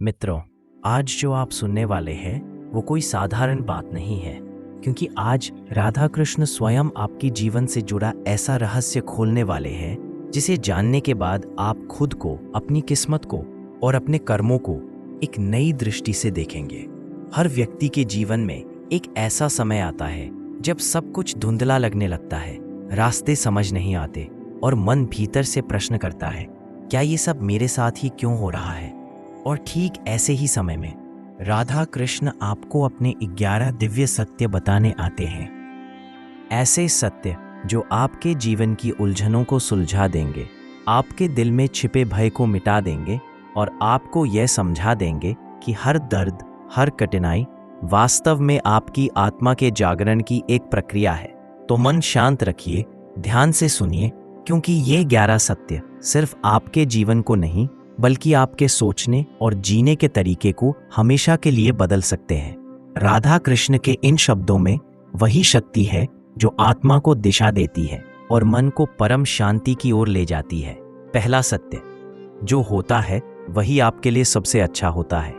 मित्रों, आज जो आप सुनने वाले हैं वो कोई साधारण बात नहीं है, क्योंकि आज राधा कृष्ण स्वयं आपकी जीवन से जुड़ा ऐसा रहस्य खोलने वाले हैं जिसे जानने के बाद आप खुद को, अपनी किस्मत को और अपने कर्मों को एक नई दृष्टि से देखेंगे। हर व्यक्ति के जीवन में एक ऐसा समय आता है जब सब कुछ धुंधला लगने लगता है, रास्ते समझ नहीं आते और मन भीतर से प्रश्न करता है, क्या ये सब मेरे साथ ही क्यों हो रहा है। और ठीक ऐसे ही समय में राधा कृष्ण आपको अपने 11 दिव्य सत्य बताने आते हैं। ऐसे सत्य जो आपके जीवन की उलझनों को सुलझा देंगे, आपके दिल में छिपे भय को मिटा देंगे और आपको यह समझा देंगे कि हर दर्द, हर कठिनाई वास्तव में आपकी आत्मा के जागरण की एक प्रक्रिया है। तो मन शांत रखिए, ध्यान से सुनिए, क्योंकि ये 11 सत्य सिर्फ आपके जीवन को नहीं बल्कि आपके सोचने और जीने के तरीके को हमेशा के लिए बदल सकते हैं। राधा कृष्ण के इन शब्दों में वही शक्ति है जो आत्मा को दिशा देती है और मन को परम शांति की ओर ले जाती है। पहला सत्य, जो होता है वही आपके लिए सबसे अच्छा होता है।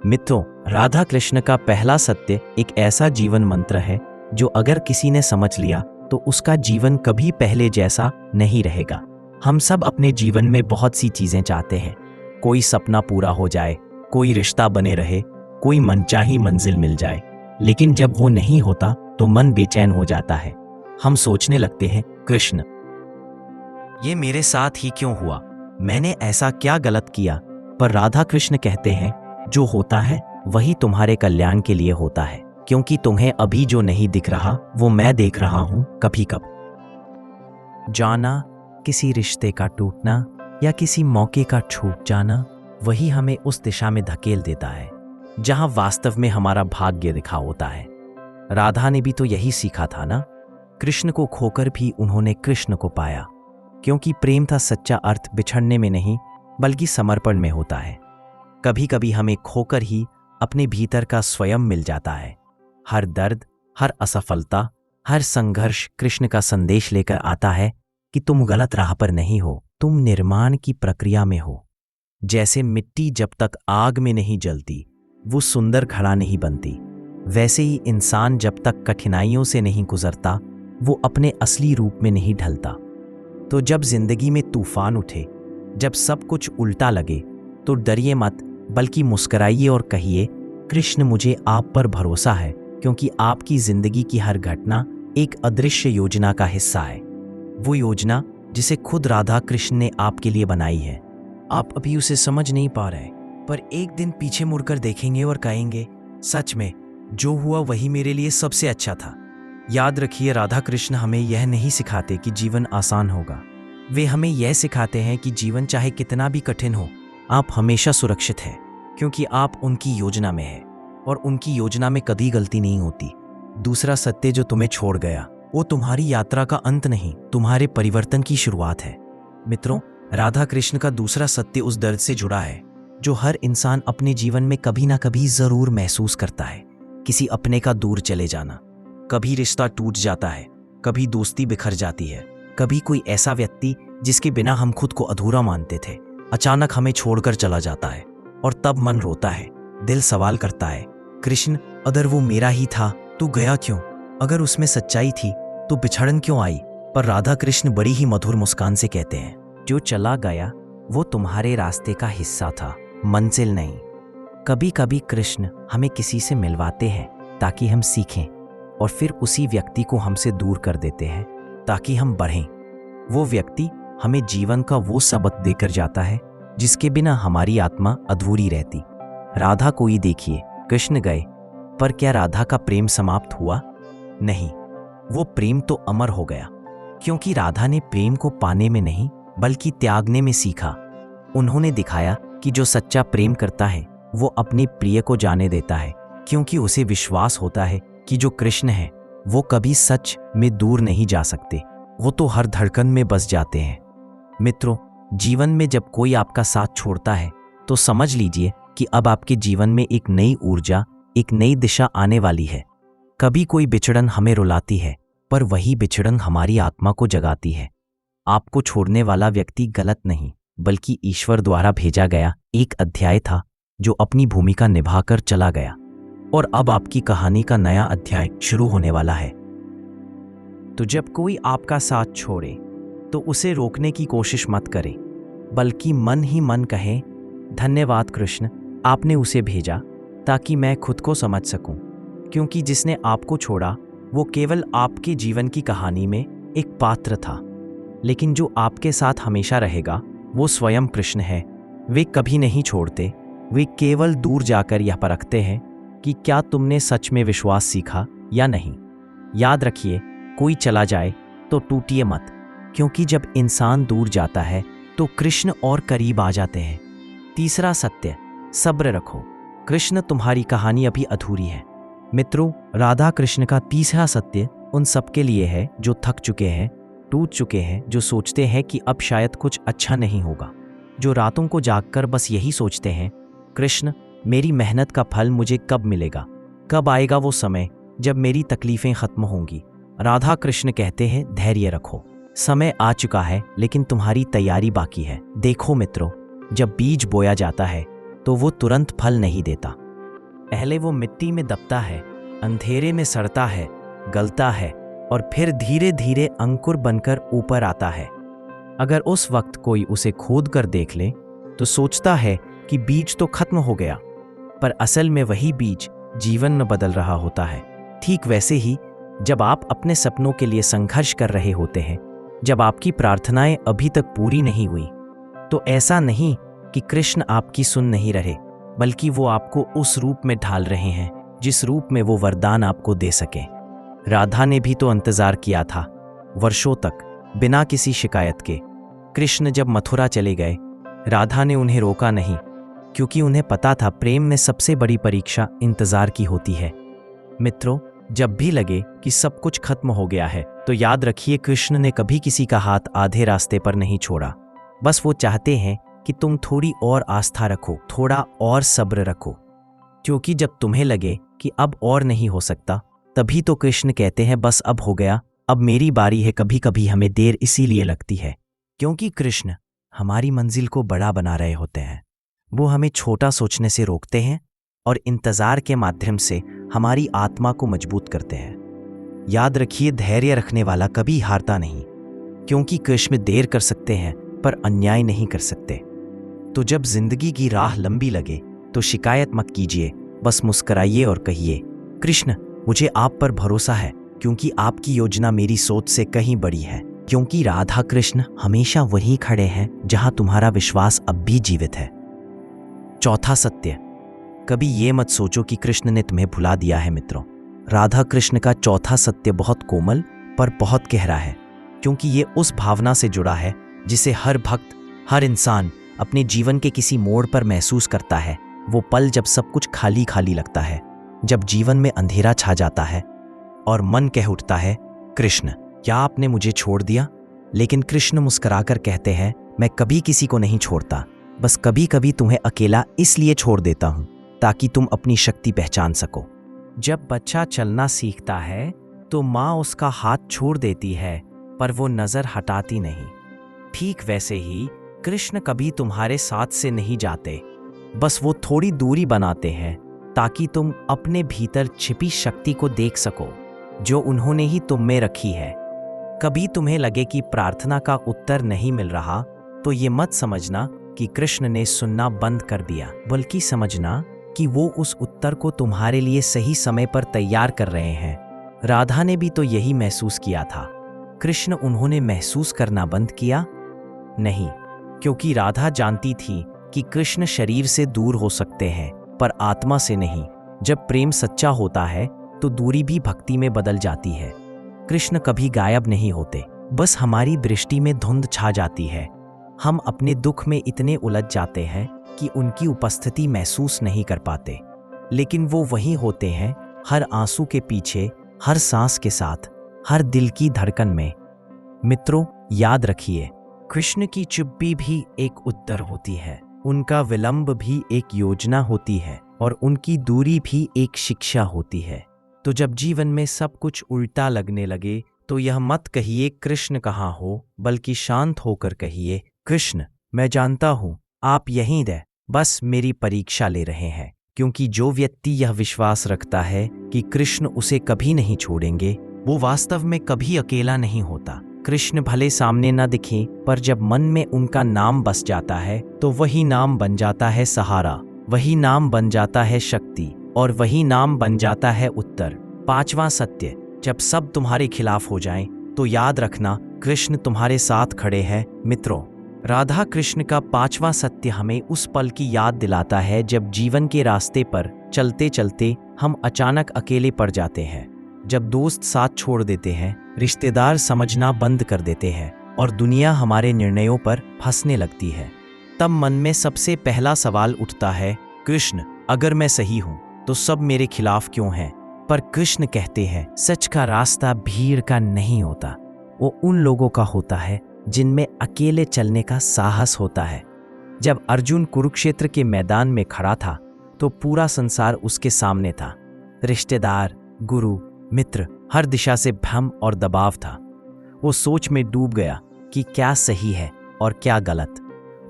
मित्रों, राधा कृष्ण का पहला सत्य एक ऐसा जीवन मंत्र है जो अगर किसी ने समझ लिया तो उसका जीवन कभी पहले जैसा नहीं रहेगा। हम सब अपने जीवन में बहुत सी चीजें चाहते हैं। कोई सपना पूरा हो जाए, कोई रिश्ता बने रहे, कोई मनचाही मंजिल मिल जाए, लेकिन जब वो नहीं होता तो मन बेचैन हो जाता है। हम सोचने लगते हैं, कृष्ण, ये मेरे साथ ही क्यों हुआ, मैंने ऐसा क्या गलत किया। पर राधा कृष्ण कहते हैं, जो होता है वही तुम्हारे कल्याण के लिए होता है, क्योंकि तुम्हें अभी जो नहीं दिख रहा वो मैं देख रहा हूं। कभी कब जाना, किसी रिश्ते का टूटना या किसी मौके का छूट जाना, वही हमें उस दिशा में धकेल देता है जहां वास्तव में हमारा भाग्य लिखा होता है। राधा ने भी तो यही सीखा था ना। कृष्ण को खोकर भी उन्होंने कृष्ण को पाया, क्योंकि प्रेम था सच्चा अर्थ बिछड़ने में नहीं बल्कि समर्पण में होता है। कभी कभी हमें खोकर ही अपने भीतर का स्वयं मिल जाता है। हर दर्द, हर असफलता, हर संघर्ष कृष्ण का संदेश लेकर आता है कि तुम गलत राह पर नहीं हो, तुम निर्माण की प्रक्रिया में हो। जैसे मिट्टी जब तक आग में नहीं जलती वो सुंदर घड़ा नहीं बनती, वैसे ही इंसान जब तक कठिनाइयों से नहीं गुजरता वो अपने असली रूप में नहीं ढलता। तो जब जिंदगी में तूफान उठे, जब सब कुछ उल्टा लगे, तो डरिए मत, बल्कि मुस्कुराइए और कहिए, कृष्ण, मुझे आप पर भरोसा है, क्योंकि आपकी जिंदगी की हर घटना एक अदृश्य योजना का हिस्सा है। वो योजना जिसे खुद राधा कृष्ण ने आपके लिए बनाई है। आप अभी उसे समझ नहीं पा रहे, पर एक दिन पीछे मुड़कर देखेंगे और कहेंगे, सच में जो हुआ वही मेरे लिए सबसे अच्छा था। याद रखिए, राधा कृष्ण हमें यह नहीं सिखाते कि जीवन आसान होगा। वे हमें यह सिखाते हैं कि जीवन चाहे कितना भी कठिन हो, आप हमेशा सुरक्षित हैं, क्योंकि आप उनकी योजना में हैं और उनकी योजना में कभी गलती नहीं होती। दूसरा सत्य जो तुम्हें छोड़ गया वो तुम्हारी यात्रा का अंत नहीं, तुम्हारे परिवर्तन की शुरुआत है। मित्रों, राधा कृष्ण का दूसरा सत्य उस दर्द से जुड़ा है जो हर इंसान अपने जीवन में कभी ना कभी जरूर महसूस करता है। किसी अपने का दूर चले जाना, कभी रिश्ता टूट जाता है, कभी दोस्ती बिखर जाती है, कभी कोई ऐसा व्यक्ति जिसके बिना हम खुद को अधूरा मानते थे अचानक हमें छोड़कर चला जाता है। और तब मन रोता है, दिल सवाल करता है, कृष्ण, अगर वो मेरा ही था तो गया क्यों? अगर उसमें सच्चाई थी तो बिछड़न क्यों आई? पर राधा कृष्ण बड़ी ही मधुर मुस्कान से कहते हैं, जो चला गया वो तुम्हारे रास्ते का हिस्सा था, मंजिल नहीं। कभी कभी कृष्ण हमें किसी से मिलवाते हैं ताकि हम सीखें, और फिर उसी व्यक्ति को हमसे दूर कर देते हैं ताकि हम बढ़ें। वो व्यक्ति हमें जीवन का वो सबक देकर जाता है जिसके बिना हमारी आत्मा अधूरी रहती। राधा को ही देखिए, कृष्ण गए, पर क्या राधा का प्रेम समाप्त हुआ? नहीं, वो प्रेम तो अमर हो गया, क्योंकि राधा ने प्रेम को पाने में नहीं बल्कि त्यागने में सीखा। उन्होंने दिखाया कि जो सच्चा प्रेम करता है वो अपने प्रिय को जाने देता है, क्योंकि उसे विश्वास होता है कि जो कृष्ण है वो कभी सच में दूर नहीं जा सकते, वो तो हर धड़कन में बस जाते हैं। मित्रों, जीवन में जब कोई आपका साथ छोड़ता है तो समझ लीजिए कि अब आपके जीवन में एक नई ऊर्जा, एक नई दिशा आने वाली है। कभी कोई बिछड़न हमें रुलाती है, पर वही बिछड़न हमारी आत्मा को जगाती है। आपको छोड़ने वाला व्यक्ति गलत नहीं बल्कि ईश्वर द्वारा भेजा गया एक अध्याय था जो अपनी भूमिका निभाकर चला गया, और अब आपकी कहानी का नया अध्याय शुरू होने वाला है। तो जब कोई आपका साथ छोड़े तो उसे रोकने की कोशिश मत करें, बल्कि मन ही मन कहें, धन्यवाद कृष्ण, आपने उसे भेजा ताकि मैं खुद को समझ सकूं। क्योंकि जिसने आपको छोड़ा वो केवल आपके जीवन की कहानी में एक पात्र था, लेकिन जो आपके साथ हमेशा रहेगा वो स्वयं कृष्ण है। वे कभी नहीं छोड़ते, वे केवल दूर जाकर यह परखते हैं कि क्या तुमने सच में विश्वास सीखा या नहीं। याद रखिए, कोई चला जाए तो टूटिए मत, क्योंकि जब इंसान दूर जाता है तो कृष्ण और करीब आ जाते हैं। तीसरा सत्य, सब्र रखो, कृष्ण तुम्हारी कहानी अभी अधूरी है। मित्रों, राधा कृष्ण का तीसरा सत्य उन सबके लिए है जो थक चुके हैं, टूट चुके हैं, जो सोचते हैं कि अब शायद कुछ अच्छा नहीं होगा, जो रातों को जागकर बस यही सोचते हैं, कृष्ण, मेरी मेहनत का फल मुझे कब मिलेगा, कब आएगा वो समय जब मेरी तकलीफें खत्म होंगी। राधा कृष्ण कहते हैं, धैर्य रखो, समय आ चुका है, लेकिन तुम्हारी तैयारी बाकी है। देखो मित्रों, जब बीज बोया जाता है तो वो तुरंत फल नहीं देता। पहले वो मिट्टी में दबता है, अंधेरे में सड़ता है, गलता है, और फिर धीरे धीरे अंकुर बनकर ऊपर आता है। अगर उस वक्त कोई उसे खोद कर देख ले तो सोचता है कि बीज तो खत्म हो गया, पर असल में वही बीज जीवन में बदल रहा होता है। ठीक वैसे ही जब आप अपने सपनों के लिए संघर्ष कर रहे होते हैं, जब आपकी प्रार्थनाएं अभी तक पूरी नहीं हुई, तो ऐसा नहीं कि कृष्ण आपकी सुन नहीं रहे, बल्कि वो आपको उस रूप में ढाल रहे हैं जिस रूप में वो वरदान आपको दे सके। राधा ने भी तो इंतजार किया था, वर्षों तक, बिना किसी शिकायत के। कृष्ण जब मथुरा चले गए, राधा ने उन्हें रोका नहीं, क्योंकि उन्हें पता था प्रेम में सबसे बड़ी परीक्षा इंतजार की होती है। मित्रों, जब भी लगे कि सब कुछ खत्म हो गया है, तो याद रखिए, कृष्ण ने कभी किसी का हाथ आधे रास्ते पर नहीं छोड़ा। बस वो चाहते हैं कि तुम थोड़ी और आस्था रखो, थोड़ा और सब्र रखो, क्योंकि जब तुम्हें लगे कि अब और नहीं हो सकता, तभी तो कृष्ण कहते हैं, बस अब हो गया, अब मेरी बारी है। कभी कभी हमें देर इसीलिए लगती है क्योंकि कृष्ण हमारी मंजिल को बड़ा बना रहे होते हैं। वो हमें छोटा सोचने से रोकते हैं और इंतजार के माध्यम से हमारी आत्मा को मजबूत करते हैं। याद रखिए, धैर्य रखने वाला कभी हारता नहीं, क्योंकि कृष्ण देर कर सकते हैं पर अन्याय नहीं कर सकते। तो जब जिंदगी की राह लंबी लगे तो शिकायत मत कीजिए, बस मुस्कुराइए और कहिए, कृष्ण, मुझे आप पर भरोसा है, क्योंकि आपकी योजना मेरी सोच से कहीं बड़ी है। क्योंकि राधा कृष्ण हमेशा वहीं खड़े हैं जहां तुम्हारा विश्वास अब भी जीवित है। चौथा सत्य, कभी ये मत सोचो कि कृष्ण ने तुम्हें भुला दिया है। मित्रों, राधा कृष्ण का चौथा सत्य बहुत कोमल पर बहुत गहरा है, क्योंकि ये उस भावना से जुड़ा है जिसे हर भक्त, हर इंसान अपने जीवन के किसी मोड़ पर महसूस करता है। वो पल जब सब कुछ खाली खाली लगता है, जब जीवन में अंधेरा छा जाता है और मन कह उठता है, कृष्ण, क्या आपने मुझे छोड़ दिया? लेकिन कृष्ण मुस्कुराकर कहते हैं, मैं कभी किसी को नहीं छोड़ता, बस कभी कभी तुम्हें अकेला इसलिए छोड़ देता हूं ताकि तुम अपनी शक्ति पहचान सको। जब बच्चा चलना सीखता है तो माँ उसका हाथ छोड़ देती है, पर वो नजर हटाती नहीं। ठीक वैसे ही कृष्ण कभी तुम्हारे साथ से नहीं जाते, बस वो थोड़ी दूरी बनाते हैं ताकि तुम अपने भीतर छिपी शक्ति को देख सको जो उन्होंने ही तुम में रखी है। कभी तुम्हें लगे कि प्रार्थना का उत्तर नहीं मिल रहा, तो ये मत समझना कि कृष्ण ने सुनना बंद कर दिया, बल्कि समझना कि वो उस उत्तर को तुम्हारे लिए सही समय पर तैयार कर रहे हैं। राधा ने भी तो यही महसूस किया था। कृष्ण उन्होंने महसूस करना बंद किया? नहीं, क्योंकि राधा जानती थी कि कृष्ण शरीर से दूर हो सकते हैं पर आत्मा से नहीं। जब प्रेम सच्चा होता है तो दूरी भी भक्ति में बदल जाती है। कृष्ण कभी गायब नहीं होते, बस हमारी दृष्टि में धुंध छा जाती है। हम अपने दुख में इतने उलझ जाते हैं कि उनकी उपस्थिति महसूस नहीं कर पाते, लेकिन वो वहीं होते हैं, हर आंसू के पीछे, हर सांस के साथ, हर दिल की धड़कन में। मित्रों, याद रखिए, कृष्ण की चुप्पी भी एक उत्तर होती है, उनका विलंब भी एक योजना होती है, और उनकी दूरी भी एक शिक्षा होती है। तो जब जीवन में सब कुछ उल्टा लगने लगे, तो यह मत कहिए कृष्ण कहाँ हो, बल्कि शांत होकर कहिए, कृष्ण, मैं जानता हूँ आप यहीं हैं, बस मेरी परीक्षा ले रहे हैं, क्योंकि जो व्यक्ति यह विश्वास रखता है कि कृष्ण उसे कभी नहीं छोड़ेंगे, वो वास्तव में कभी अकेला नहीं होता। कृष्ण भले सामने न दिखे, पर जब मन में उनका नाम बस जाता है तो वही नाम बन जाता है सहारा, वही नाम बन जाता है शक्ति, और वही नाम बन जाता है उत्तर। पांचवा सत्य, जब सब तुम्हारे खिलाफ हो जाएं, तो याद रखना कृष्ण तुम्हारे साथ खड़े हैं। मित्रों, राधा कृष्ण का पांचवा सत्य हमें उस पल की याद दिलाता है जब जीवन के रास्ते पर चलते चलते हम अचानक अकेले पड़ जाते हैं, जब दोस्त साथ छोड़ देते हैं, रिश्तेदार समझना बंद कर देते हैं और दुनिया हमारे निर्णयों पर फंसने लगती है। तब मन में सबसे पहला सवाल उठता है, कृष्ण, अगर मैं सही हूं तो सब मेरे खिलाफ क्यों हैं? पर कृष्ण कहते हैं, सच का रास्ता भीड़ का नहीं होता, वो उन लोगों का होता है जिनमें अकेले चलने का साहस होता है। जब अर्जुन कुरुक्षेत्र के मैदान में खड़ा था तो पूरा संसार उसके सामने था। रिश्तेदार, गुरु, मित्र, हर दिशा से भ्रम और दबाव था। वो सोच में डूब गया कि क्या सही है और क्या गलत।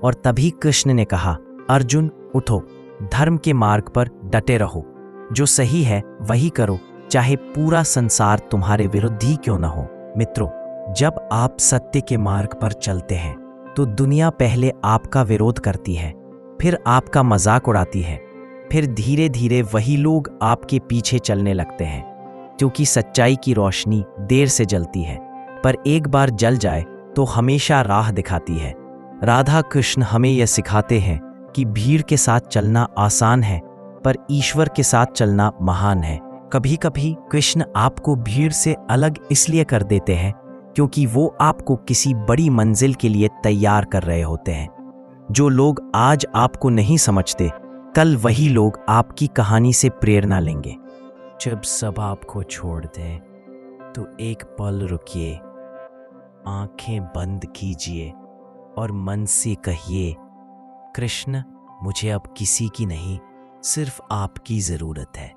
और तभी कृष्ण ने कहा, अर्जुन उठो, धर्म के मार्ग पर डटे रहो, जो सही है वही करो, चाहे पूरा संसार तुम्हारे विरुद्ध ही क्यों न हो। मित्रों, जब आप सत्य के मार्ग पर चलते हैं तो दुनिया पहले आपका विरोध करती है, फिर आपका मजाक उड़ाती है, फिर धीरे धीरे वही लोग आपके पीछे चलने लगते हैं, क्योंकि सच्चाई की रोशनी देर से जलती है, पर एक बार जल जाए तो हमेशा राह दिखाती है। राधा कृष्ण हमें यह सिखाते हैं कि भीड़ के साथ चलना आसान है, पर ईश्वर के साथ चलना महान है। कभी कभी कृष्ण आपको भीड़ से अलग इसलिए कर देते हैं क्योंकि वो आपको किसी बड़ी मंजिल के लिए तैयार कर रहे होते हैं। जो लोग आज आपको नहीं समझते, कल वही लोग आपकी कहानी से प्रेरणा लेंगे। जब सब आपको छोड़ दें तो एक पल रुकिए, आंखें बंद कीजिए और मन से कहिए, कृष्ण, मुझे अब किसी की नहीं, सिर्फ आपकी ज़रूरत है।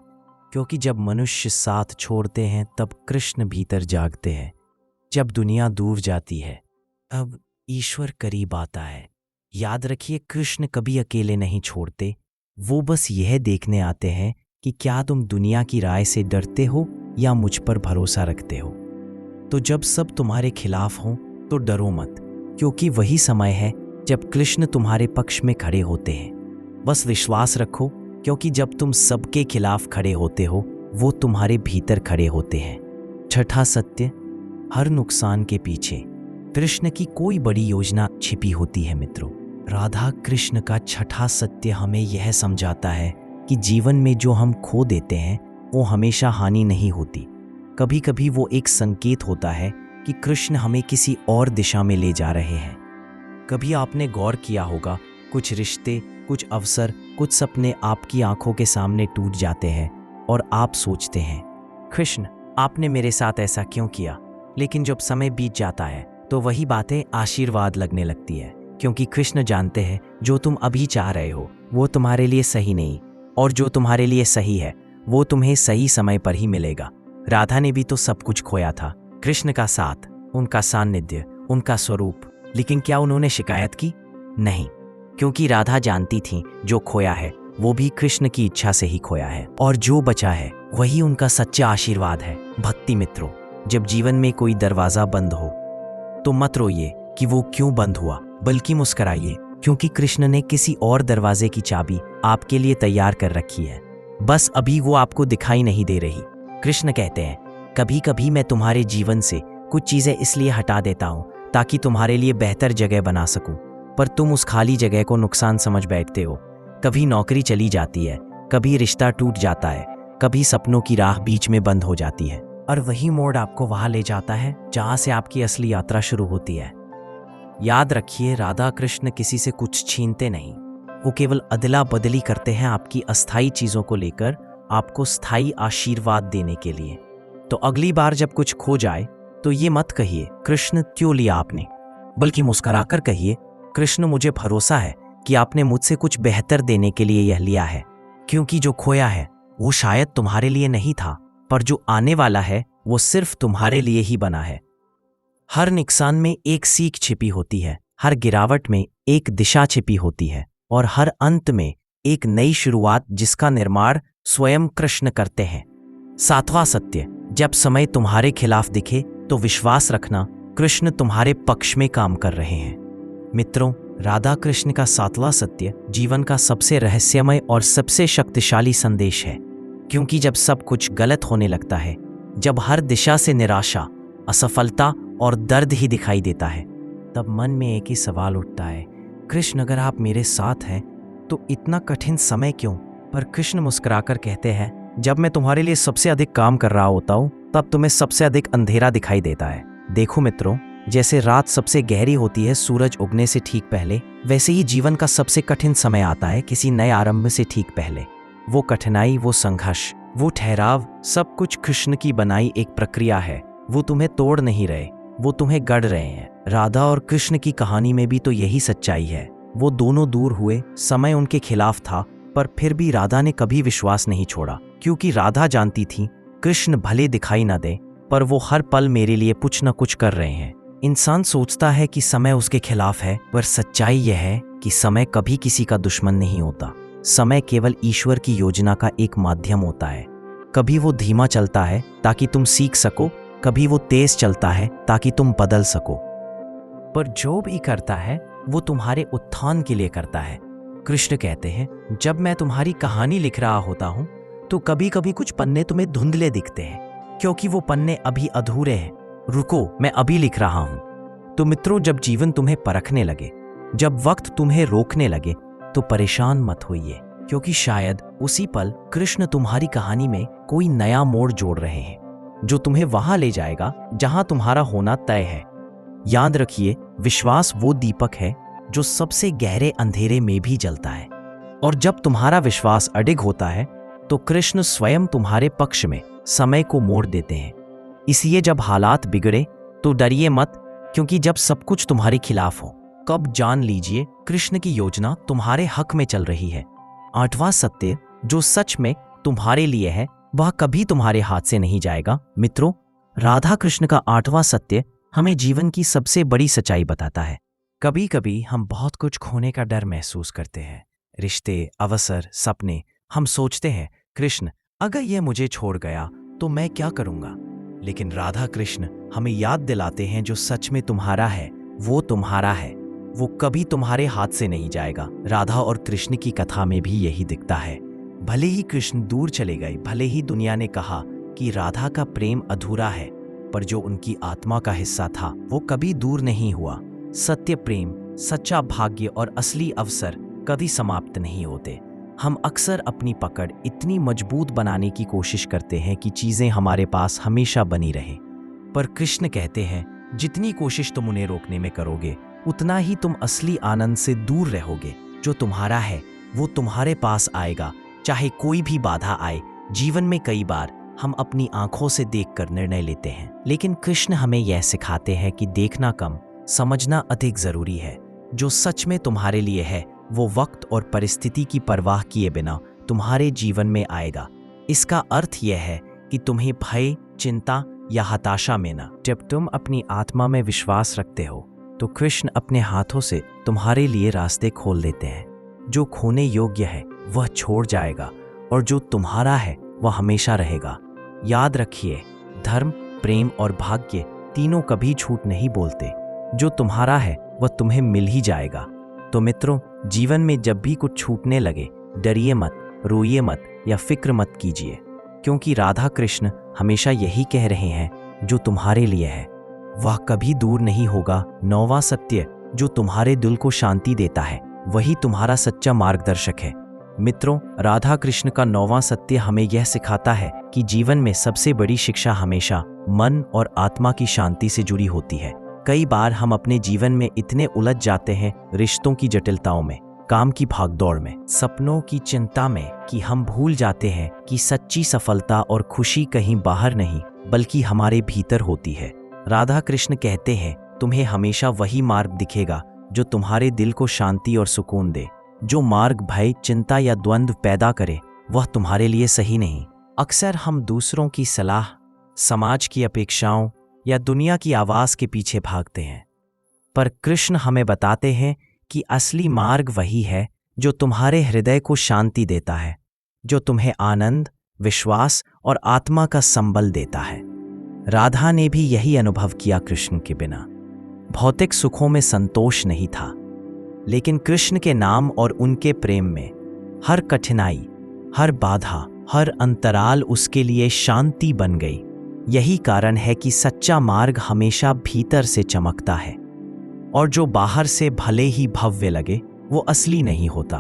क्योंकि जब मनुष्य साथ छोड़ते हैं तब कृष्ण भीतर जागते हैं। जब दुनिया दूर जाती है तब ईश्वर करीब आता है। याद रखिए, कृष्ण कभी अकेले नहीं छोड़ते, वो बस यह देखने आते हैं कि क्या तुम दुनिया की राय से डरते हो या मुझ पर भरोसा रखते हो। तो जब सब तुम्हारे खिलाफ हों तो डरो मत, क्योंकि वही समय है जब कृष्ण तुम्हारे पक्ष में खड़े होते हैं। बस विश्वास रखो, क्योंकि जब तुम सबके खिलाफ खड़े होते हो, वो तुम्हारे भीतर खड़े होते हैं। छठा सत्य, हर नुकसान के पीछे कृष्ण की कोई बड़ी योजना छिपी होती है। मित्रों, राधा कृष्ण का छठा सत्य हमें यह समझाता है कि जीवन में जो हम खो देते हैं वो हमेशा हानि नहीं होती। कभी कभी वो एक संकेत होता है कि कृष्ण हमें किसी और दिशा में ले जा रहे हैं। कभी आपने गौर किया होगा, कुछ रिश्ते, कुछ अवसर, कुछ सपने आपकी आंखों के सामने टूट जाते हैं और आप सोचते हैं, कृष्ण, आपने मेरे साथ ऐसा क्यों किया? लेकिन जब समय बीत जाता है तो वही बातें आशीर्वाद लगने लगती है, क्योंकि कृष्ण जानते हैं जो तुम अभी चाह रहे हो वो तुम्हारे लिए सही नहीं, और जो तुम्हारे लिए सही है वो तुम्हें सही समय पर ही मिलेगा। राधा ने भी तो सब कुछ खोया था, कृष्ण का साथ, उनका सानिध्य, उनका स्वरूप, लेकिन क्या उन्होंने शिकायत की? नहीं, क्योंकि राधा जानती थी जो खोया है वो भी कृष्ण की इच्छा से ही खोया है, और जो बचा है वही उनका सच्चा आशीर्वाद है। भक्ति मित्रों, जब जीवन में कोई दरवाजा बंद हो तो मत रोइए कि वो क्यों बंद हुआ, बल्कि मुस्कुराइए, क्योंकि कृष्ण ने किसी और दरवाजे की चाबी आपके लिए तैयार कर रखी है। बस अभी वो आपको दिखाई नहीं दे रही। कृष्ण कहते हैं, कभी कभी मैं तुम्हारे जीवन से कुछ चीजें इसलिए हटा देता हूं ताकि तुम्हारे लिए बेहतर जगह बना सकूं, पर तुम उस खाली जगह को नुकसान समझ बैठते हो। कभी नौकरी चली जाती है, कभी रिश्ता टूट जाता है, कभी सपनों की राह बीच में बंद हो जाती है, और वही मोड़ आपको वहां ले जाता है जहां से आपकी असली यात्रा शुरू होती है। याद रखिए, राधा कृष्ण किसी से कुछ छीनते नहीं, वो केवल अदला बदली करते हैं आपकी अस्थायी चीजों को लेकर, आपको स्थायी आशीर्वाद देने के लिए। तो अगली बार जब कुछ खो जाए तो ये मत कहिए, कृष्ण क्यों लिया आपने, बल्कि मुस्कुराकर कहिए, कृष्ण, मुझे भरोसा है कि आपने मुझसे कुछ बेहतर देने के लिए यह लिया है। क्योंकि जो खोया है वो शायद तुम्हारे लिए नहीं था, पर जो आने वाला है वो सिर्फ तुम्हारे लिए ही बना है। हर नुकसान में एक सीख छिपी होती है, हर गिरावट में एक दिशा छिपी होती है, और हर अंत में एक नई शुरुआत जिसका निर्माण स्वयं कृष्ण करते हैं। सातवां सत्य, जब समय तुम्हारे खिलाफ दिखे तो विश्वास रखना, कृष्ण तुम्हारे पक्ष में काम कर रहे हैं। मित्रों, राधा कृष्ण का सातवां सत्य जीवन का सबसे रहस्यमय और सबसे शक्तिशाली संदेश है, क्योंकि जब सब कुछ गलत होने लगता है, जब हर दिशा से निराशा, असफलता और दर्द ही दिखाई देता है, तब मन में एक ही सवाल उठता है, कृष्ण अगर आप मेरे साथ हैं तो इतना कठिन समय क्यों? पर कृष्ण मुस्कुराकर कहते हैं, जब मैं तुम्हारे लिए सबसे अधिक काम कर रहा होता हूँ तब तुम्हें सबसे अधिक अंधेरा दिखाई देता है। देखो मित्रों, जैसे रात सबसे गहरी होती है सूरज उगने से ठीक पहले, वैसे ही जीवन का सबसे कठिन समय आता है किसी नए आरंभ से ठीक पहले। वो कठिनाई, वो संघर्ष, वो ठहराव, सब कुछ कृष्ण की बनाई एक प्रक्रिया है। वो तुम्हें तोड़ नहीं रहे, वो तुम्हें गढ़ रहे हैं। राधा और कृष्ण की कहानी में भी तो यही सच्चाई है। वो दोनों दूर हुए, समय उनके खिलाफ था, पर फिर भी राधा ने कभी विश्वास नहीं छोड़ा, क्योंकि राधा जानती थी कृष्ण भले दिखाई न दे, पर वो हर पल मेरे लिए कुछ न कुछ कर रहे हैं। इंसान सोचता है कि समय उसके खिलाफ है, पर सच्चाई यह है कि समय कभी किसी का दुश्मन नहीं होता। समय केवल ईश्वर की योजना का एक माध्यम होता है। कभी वो धीमा चलता है ताकि तुम सीख सको, कभी वो तेज चलता है ताकि तुम बदल सको, पर जो भी करता है वो तुम्हारे उत्थान के लिए करता है। कृष्ण कहते हैं, जब मैं तुम्हारी कहानी लिख रहा होता हूं तो कभी कभी कुछ पन्ने तुम्हें धुंधले दिखते हैं, क्योंकि वो पन्ने अभी अधूरे हैं। रुको, मैं अभी लिख रहा हूं। तो मित्रों, जब जीवन तुम्हें परखने लगे, जब वक्त तुम्हें रोकने लगे, तो परेशान मत होइए, क्योंकि शायद उसी पल कृष्ण तुम्हारी कहानी में कोई नया मोड़ जोड़ रहे हैं, जो तुम्हें वहां ले जाएगा जहां तुम्हारा होना तय है। याद रखिए, विश्वास वो दीपक है जो सबसे गहरे अंधेरे में भी जलता है, और जब तुम्हारा विश्वास अडिग होता है तो कृष्ण स्वयं तुम्हारे पक्ष में समय को मोड़ देते हैं। इसलिए जब हालात बिगड़े तो डरिए मत, क्योंकि जब सब कुछ तुम्हारे खिलाफ हो, कब जान लीजिए कृष्ण की योजना तुम्हारे हक में चल रही है। आठवां सत्य, जो सच में तुम्हारे लिए है वह कभी तुम्हारे हाथ से नहीं जाएगा। मित्रों, राधा कृष्ण का आठवां सत्य हमें जीवन की सबसे बड़ी सच्चाई बताता है। कभी कभी हम बहुत कुछ खोने का डर महसूस करते हैं, रिश्ते, अवसर, सपने। हम सोचते हैं, कृष्ण अगर यह मुझे छोड़ गया तो मैं क्या करूंगा? लेकिन राधा कृष्ण हमें याद दिलाते हैं, जो सच में तुम्हारा है वो तुम्हारा है, वो कभी तुम्हारे हाथ से नहीं जाएगा। राधा और कृष्ण की कथा में भी यही दिखता है। भले ही कृष्ण दूर चले गए, भले ही दुनिया ने कहा कि राधा का प्रेम अधूरा है, पर जो उनकी आत्मा का हिस्सा था वो कभी दूर नहीं हुआ। सत्य प्रेम, सच्चा भाग्य और असली अवसर कभी समाप्त नहीं होते। हम अक्सर अपनी पकड़ इतनी मजबूत बनाने की कोशिश करते हैं कि चीजें हमारे पास हमेशा बनी रहें, पर कृष्ण कहते हैं, जितनी कोशिश तुम उन्हें रोकने में करोगे उतना ही तुम असली आनंद से दूर रहोगे। जो तुम्हारा है वो तुम्हारे पास आएगा, चाहे कोई भी बाधा आए। जीवन में कई बार हम अपनी आंखों से देखकर निर्णय लेते हैं, लेकिन कृष्ण हमें यह सिखाते हैं कि देखना कम, समझना अधिक जरूरी है। जो सच में तुम्हारे लिए है वो वक्त और परिस्थिति की परवाह किए बिना तुम्हारे जीवन में आएगा। इसका अर्थ यह है कि तुम्हें भय, चिंता या हताशा में न। जब तुम अपनी आत्मा में विश्वास रखते हो तो कृष्ण अपने हाथों से तुम्हारे लिए रास्ते खोल देते हैं। जो खोने योग्य है वह छोड़ जाएगा, और जो तुम्हारा है वह हमेशा रहेगा। याद रखिए, धर्म, प्रेम और भाग्य तीनों कभी झूठ नहीं बोलते। जो तुम्हारा है वह तुम्हें मिल ही जाएगा। तो मित्रों, जीवन में जब भी कुछ छूटने लगे, डरिए मत, रोइए मत या फिक्र मत कीजिए, क्योंकि राधा कृष्ण हमेशा यही कह रहे हैं, जो तुम्हारे लिए है वह कभी दूर नहीं होगा। नौवां सत्य, जो तुम्हारे दिल को शांति देता है वही तुम्हारा सच्चा मार्गदर्शक है। मित्रों, राधा कृष्ण का नौवां सत्य हमें यह सिखाता है कि जीवन में सबसे बड़ी शिक्षा हमेशा मन और आत्मा की शांति से जुड़ी होती है। कई बार हम अपने जीवन में इतने उलझ जाते हैं, रिश्तों की जटिलताओं में, काम की भागदौड़ में, सपनों की चिंता में, कि हम भूल जाते हैं कि सच्ची सफलता और खुशी कहीं बाहर नहीं बल्कि हमारे भीतर होती है। राधा कृष्ण कहते हैं, तुम्हें हमेशा वही मार्ग दिखेगा जो तुम्हारे दिल को शांति और सुकून दे। जो मार्ग भय, चिंता या द्वंद्व पैदा करे वह तुम्हारे लिए सही नहीं। अक्सर हम दूसरों की सलाह, समाज की अपेक्षाओं या दुनिया की आवाज के पीछे भागते हैं, पर कृष्ण हमें बताते हैं कि असली मार्ग वही है जो तुम्हारे हृदय को शांति देता है, जो तुम्हें आनंद, विश्वास और आत्मा का संबल देता है। राधा ने भी यही अनुभव किया कृष्ण के बिना। भौतिक सुखों में संतोष नहीं था, लेकिन कृष्ण के नाम और उनके प्रेम में हर कठिनाई, हर बाधा, हर अंतराल उसके लिए शांति बन गई। यही कारण है कि सच्चा मार्ग हमेशा भीतर से चमकता है, और जो बाहर से भले ही भव्य लगे वो असली नहीं होता।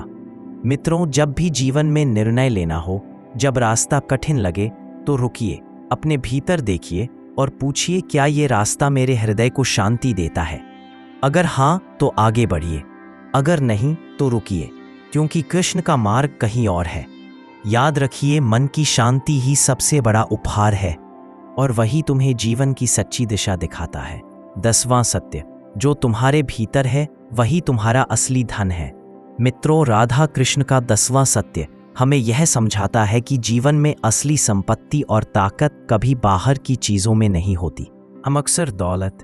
मित्रों, जब भी जीवन में निर्णय लेना हो, जब रास्ता कठिन लगे, तो रुकिए, अपने भीतर देखिए और पूछिए, क्या ये रास्ता मेरे हृदय को शांति देता है? अगर हाँ, तो आगे बढ़िए, अगर नहीं तो रुकिए, क्योंकि कृष्ण का मार्ग कहीं और है। याद रखिए, मन की शांति ही सबसे बड़ा उपहार है, और वही तुम्हें जीवन की सच्ची दिशा दिखाता है। 10वां सत्य, जो तुम्हारे भीतर है वही तुम्हारा असली धन है। मित्रों, राधा कृष्ण का 10वां सत्य हमें यह समझाता है कि जीवन में असली संपत्ति और ताकत कभी बाहर की चीजों में नहीं होती। हम अक्सर दौलत,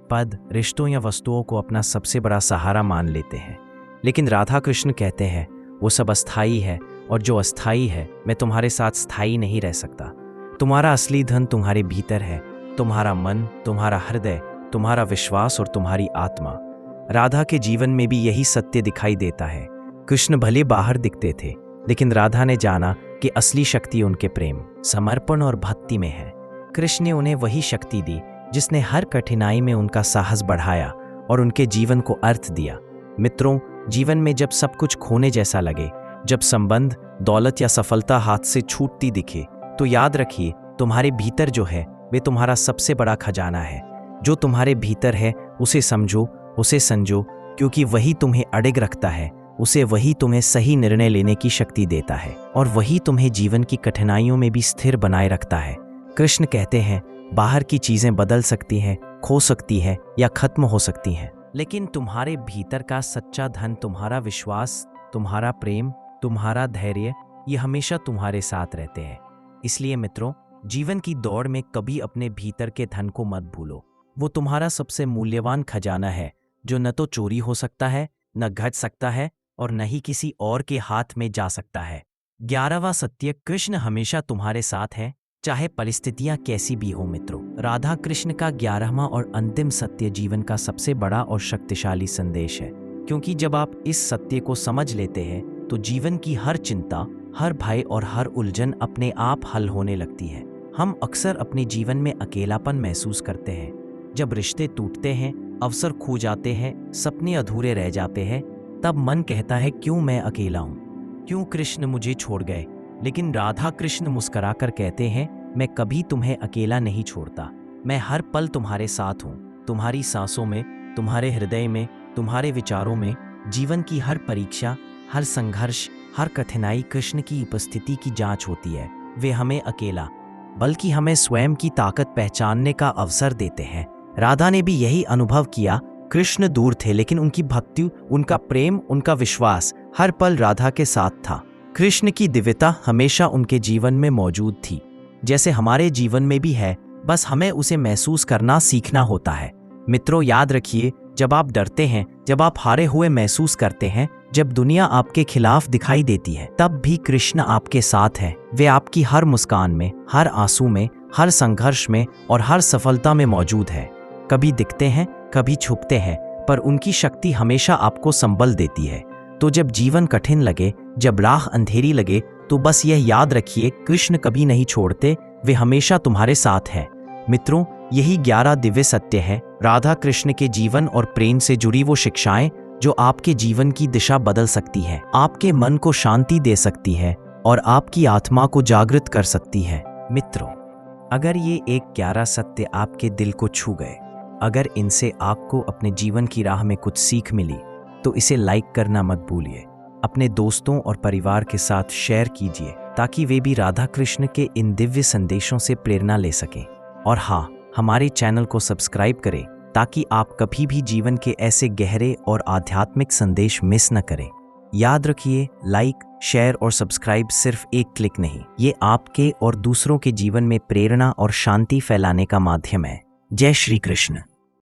पद, रिश्तों या वस्तुओं को अपना सबसे बड़ा सहारा मान लेते हैं, लेकिन राधा कृष्ण कहते हैं वो सब अस्थाई है, और जो अस्थाई है मैं तुम्हारे साथ स्थायी नहीं रह सकता। तुम्हारा असली धन तुम्हारे भीतर है, तुम्हारा मन, तुम्हारा हृदय, तुम्हारा विश्वास और तुम्हारी आत्मा। राधा के जीवन में भी यही सत्य दिखाई देता है। कृष्ण भले बाहर दिखते थे, लेकिन राधा ने जाना कि असली शक्ति उनके प्रेम, समर्पण और भक्ति में है। कृष्ण ने उन्हें वही शक्ति दी जिसने हर कठिनाई में उनका साहस बढ़ाया और उनके जीवन को अर्थ दिया। मित्रों, जीवन में जब सब कुछ खोने जैसा लगे, जब संबंध, दौलत या सफलता हाथ से छूटती दिखे, तो याद रखिए, तुम्हारे भीतर जो है वे तुम्हारा सबसे बड़ा खजाना है। जो तुम्हारे भीतर है उसे समझो, उसे संजो, क्योंकि वही तुम्हें अडिग रखता है, उसे वही तुम्हें सही निर्णय लेने की शक्ति देता है, और वही तुम्हें जीवन की कठिनाइयों में भी स्थिर बनाए रखता है। कृष्ण कहते हैं, बाहर की चीजें बदल सकती हैं, खो सकती है या खत्म हो सकती हैं, लेकिन तुम्हारे भीतर का सच्चा धन, तुम्हारा विश्वास, तुम्हारा प्रेम, तुम्हारा धैर्य, ये हमेशा तुम्हारे साथ रहते हैं। इसलिए मित्रों, जीवन की दौड़ में कभी अपने भीतर के धन को मत भूलो। वो तुम्हारा सबसे मूल्यवान खजाना है, जो न तो चोरी हो सकता है, न घट सकता है, और न ही किसी और के हाथ में जा सकता है। 11वां सत्य, कृष्ण हमेशा तुम्हारे साथ है, चाहे परिस्थितियां कैसी भी हो। मित्रों, राधा कृष्ण का 11वां और अंतिम सत्य जीवन का सबसे बड़ा और शक्तिशाली संदेश है, क्योंकि जब आप इस सत्य को समझ लेते हैं तो जीवन की हर चिंता, हर भय और हर उलझन अपने आप हल होने लगती है। हम अक्सर अपने जीवन में अकेलापन महसूस करते हैं, जब रिश्ते टूटते हैं, अवसर खो जाते हैं, सपने अधूरे रह जाते हैं, तब मन कहता है, क्यों मैं अकेला हूँ, क्यों कृष्ण मुझे छोड़ गए। लेकिन राधा कृष्ण मुस्कुराकर कहते हैं, मैं कभी तुम्हें अकेला नहीं छोड़ता, मैं हर पल तुम्हारे साथ हूँ, तुम्हारी सांसों में, तुम्हारे हृदय में, तुम्हारे विचारों में। जीवन की हर परीक्षा, हर संघर्ष, हर कठिनाई कृष्ण की उपस्थिति की जांच होती है। वे हमें अकेला, बल्कि हमें स्वयं की ताकत पहचानने का अवसर देते हैं। राधा ने भी यही अनुभव किया। कृष्ण दूर थे, लेकिन उनकी भक्ति, उनका प्रेम, उनका विश्वास हर पल राधा के साथ था। कृष्ण की दिव्यता हमेशा उनके जीवन में मौजूद थी, जैसे हमारे जीवन में भी है, बस हमें उसे महसूस करना सीखना होता है। मित्रों, याद रखिए, जब आप डरते हैं, जब आप हारे हुए महसूस करते हैं, जब दुनिया आपके खिलाफ दिखाई देती है, तब भी कृष्ण आपके साथ है। वे आपकी हर मुस्कान में, हर आंसू में, हर संघर्ष में और हर सफलता में मौजूद है। कभी दिखते हैं, कभी छुपते हैं, पर उनकी शक्ति हमेशा आपको संबल देती है। तो जब जीवन कठिन लगे, जब राह अंधेरी लगे, तो बस यह याद रखिए, कृष्ण कभी नहीं छोड़ते, वे हमेशा तुम्हारे साथ हैं। मित्रों, यही 11 दिव्य सत्य है, राधा कृष्ण के जीवन और प्रेम से जुड़ी वो शिक्षाएं जो आपके जीवन की दिशा बदल सकती है, आपके मन को शांति दे सकती है और आपकी आत्मा को जागृत कर सकती है। मित्रों, अगर ये 11 सत्य आपके दिल को छू गए, अगर इनसे आपको अपने जीवन की राह में कुछ सीख मिली, तो इसे लाइक करना मत भूलिए। अपने दोस्तों और परिवार के साथ शेयर कीजिए, ताकि वे भी राधा कृष्ण के इन दिव्य संदेशों से प्रेरणा ले सकें। और हाँ, हमारे चैनल को सब्सक्राइब करें, ताकि आप कभी भी जीवन के ऐसे गहरे और आध्यात्मिक संदेश मिस न करें। याद रखिए, लाइक, शेयर और सब्सक्राइब सिर्फ एक क्लिक नहीं, ये आपके और दूसरों के जीवन में प्रेरणा और शांति फैलाने का माध्यम है। जय श्री कृष्ण।